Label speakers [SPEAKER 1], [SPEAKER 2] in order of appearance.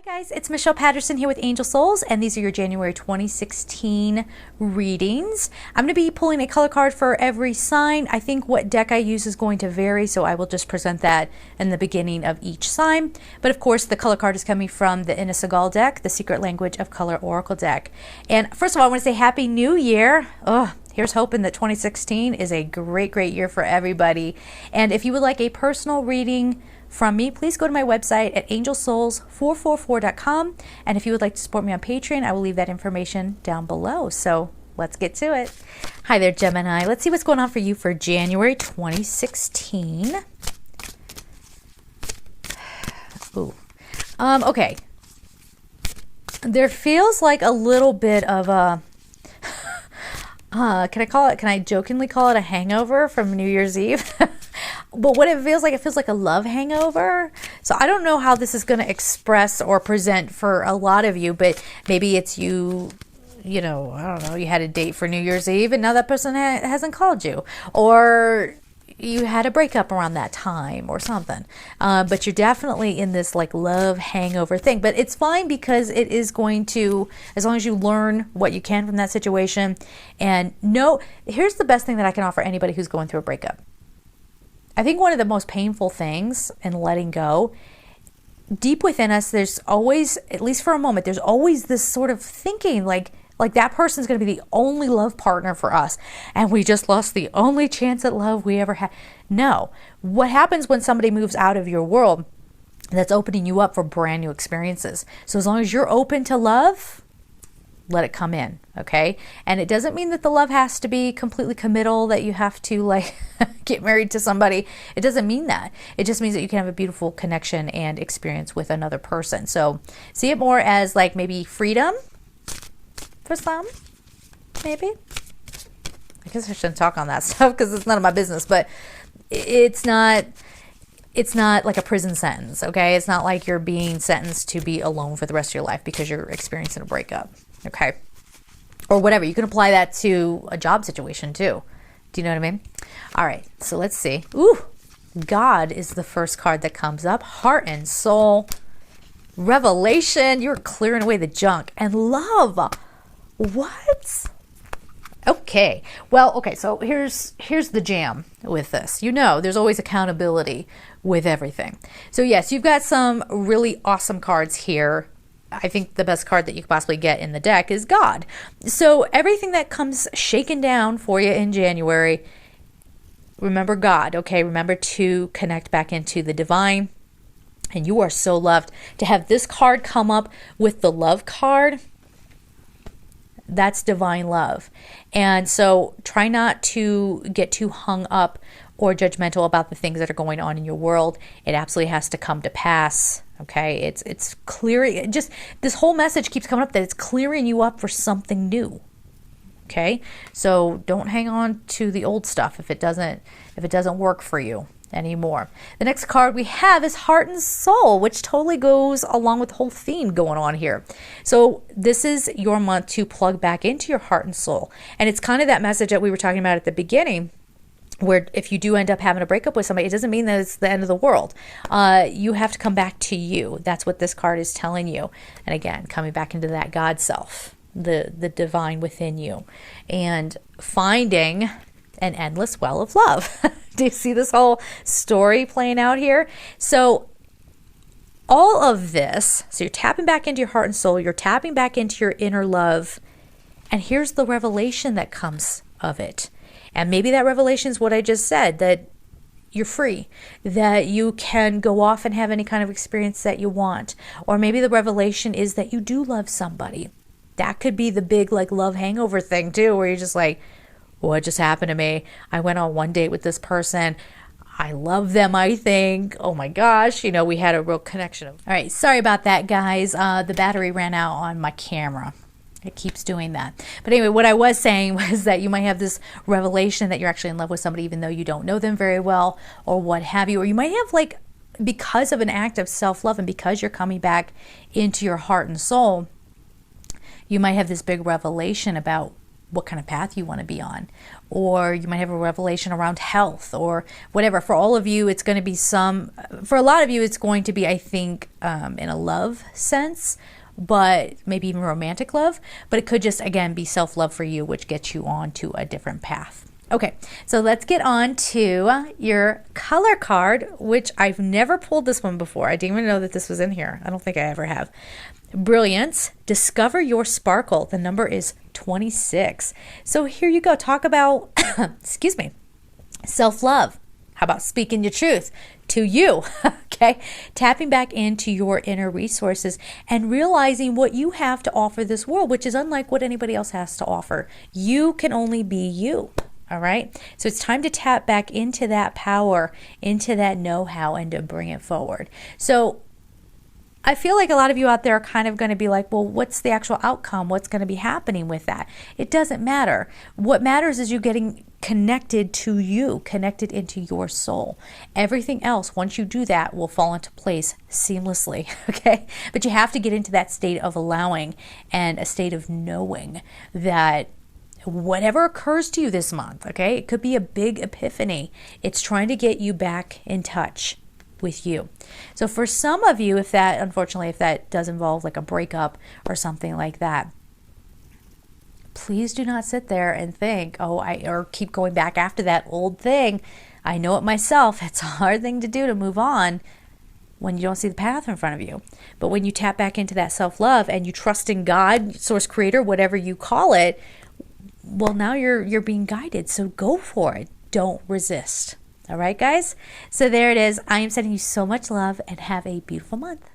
[SPEAKER 1] Hi guys, it's Michelle Patterson here with Angel Souls, and these are your January 2016 readings. I'm going to be pulling a color card for every sign. I think what deck I use is going to vary, so I will just present that in the beginning of each sign. But of course, the color card is coming from the Inasagal deck, the Secret Language of Color Oracle deck. And first of all, I want to say Happy New Year. Here's hoping that 2016 is a great year for everybody. And if you would like a personal reading from me, please go to my website at angelsouls444.com. And if you would like to support me on Patreon, I will leave that information down below. So let's get to it. Hi there, Gemini. Let's see what's going on for you for January 2016. Ooh. Okay. There feels like a little bit of a can I jokingly call it a hangover from New Year's Eve? But what it feels like a love hangover. So I don't know how this is going to express or present for a lot of you, but maybe it's you know, I don't know, you had a date for New Year's Eve and now that person hasn't called you, or you had a breakup around that time or something. But you're definitely in this like love hangover thing, but it's fine because it is going to, as long as you learn what you can from that situation. And here's the best thing that I can offer anybody who's going through a breakup. I think one of the most painful things in letting go, deep within us, there's always, at least for a moment, there's always this sort of thinking like that person's going to be the only love partner for us, and we just lost the only chance at love we ever had. No. What happens when somebody moves out of your world, that's opening you up for brand new experiences. So as long as you're open to love, let it come in, okay? And it doesn't mean that the love has to be completely committal, that you have to like get married to somebody. It doesn't mean that. It just means that you can have a beautiful connection and experience with another person. So see it more as like maybe freedom for some, maybe. I guess I shouldn't talk on that stuff because it's none of my business, but it's not like a prison sentence, okay? It's not like you're being sentenced to be alone for the rest of your life because you're experiencing a breakup, okay? Or whatever. You can apply that to a job situation too. Do you know what I mean? All right, so let's see. Ooh, God is the first card that comes up. Heart and soul. Revelation. You're clearing away the junk. And love. What? Okay. Well, okay, so here's the jam with this. You know, there's always accountability with everything. So yes, you've got some really awesome cards here. I think the best card that you could possibly get in the deck is God. So everything that comes shaken down for you in January, remember God, okay? Remember to connect back into the divine. And you are so loved. To have this card come up with the love card, that's divine love. And so try not to get too hung up or judgmental about the things that are going on in your world. It absolutely has to come to pass. Okay, it's clearing. Just this whole message keeps coming up that it's clearing you up for something new. Okay, so don't hang on to the old stuff if it doesn't work for you anymore. The next card we have is Heart and Soul, which totally goes along with the whole theme going on here. So this is your month to plug back into your heart and soul. And it's kind of that message that we were talking about at the beginning, where if you do end up having a breakup with somebody, it doesn't mean that it's the end of the world. You have to come back to you. That's what this card is telling you. And again, coming back into that God self, the divine within you, and finding an endless well of love. Do you see this whole story playing out here? So all of this, so you're tapping back into your heart and soul, you're tapping back into your inner love, and here's the revelation that comes of it. And maybe that revelation is what I just said, that you're free, that you can go off and have any kind of experience that you want. Or maybe the revelation is that you do love somebody. That could be the big like love hangover thing too, where you're just like, what just happened to me? I went on one date with this person. I love them, I think. Oh my gosh, we had a real connection. All right, sorry about that, guys. The battery ran out on my camera. It keeps doing that. But anyway, what I was saying was that you might have this revelation that you're actually in love with somebody even though you don't know them very well or what have you. Or you might have like, because of an act of self-love and because you're coming back into your heart and soul, you might have this big revelation about what kind of path you want to be on, or you might have a revelation around health or whatever. For all of you, it's going to be some For a lot of you, it's going to be, I think, in a love sense, but maybe even romantic love. But it could just, again, be self-love for you, which gets you on to a different path. Okay, so let's get on to your color card, which I've never pulled this one before. I didn't even know that this was in here. I don't think I ever have. Brilliance, discover your sparkle. The number is 26. So here you go. Talk about, excuse me, self-love. How about speaking your truth to you? Okay, tapping back into your inner resources and realizing what you have to offer this world, which is unlike what anybody else has to offer. You can only be you. All right. So it's time to tap back into that power, into that know-how, and to bring it forward. So I feel like a lot of you out there are kind of going to be like, well, what's the actual outcome? What's going to be happening with that? It doesn't matter. What matters is you getting connected to you, connected into your soul. Everything else, once you do that, will fall into place seamlessly. Okay. But you have to get into that state of allowing and a state of knowing that whatever occurs to you this month, okay, it could be a big epiphany. It's trying to get you back in touch with you. So for some of you, unfortunately, if that does involve like a breakup or something like that, please do not sit there and think, or keep going back after that old thing. I know it myself. It's a hard thing to do, to move on when you don't see the path in front of you. But when you tap back into that self-love and you trust in God, source, creator, whatever you call it, well, now you're being guided. So go for it. Don't resist. All right, guys? So there it is. I am sending you so much love and have a beautiful month.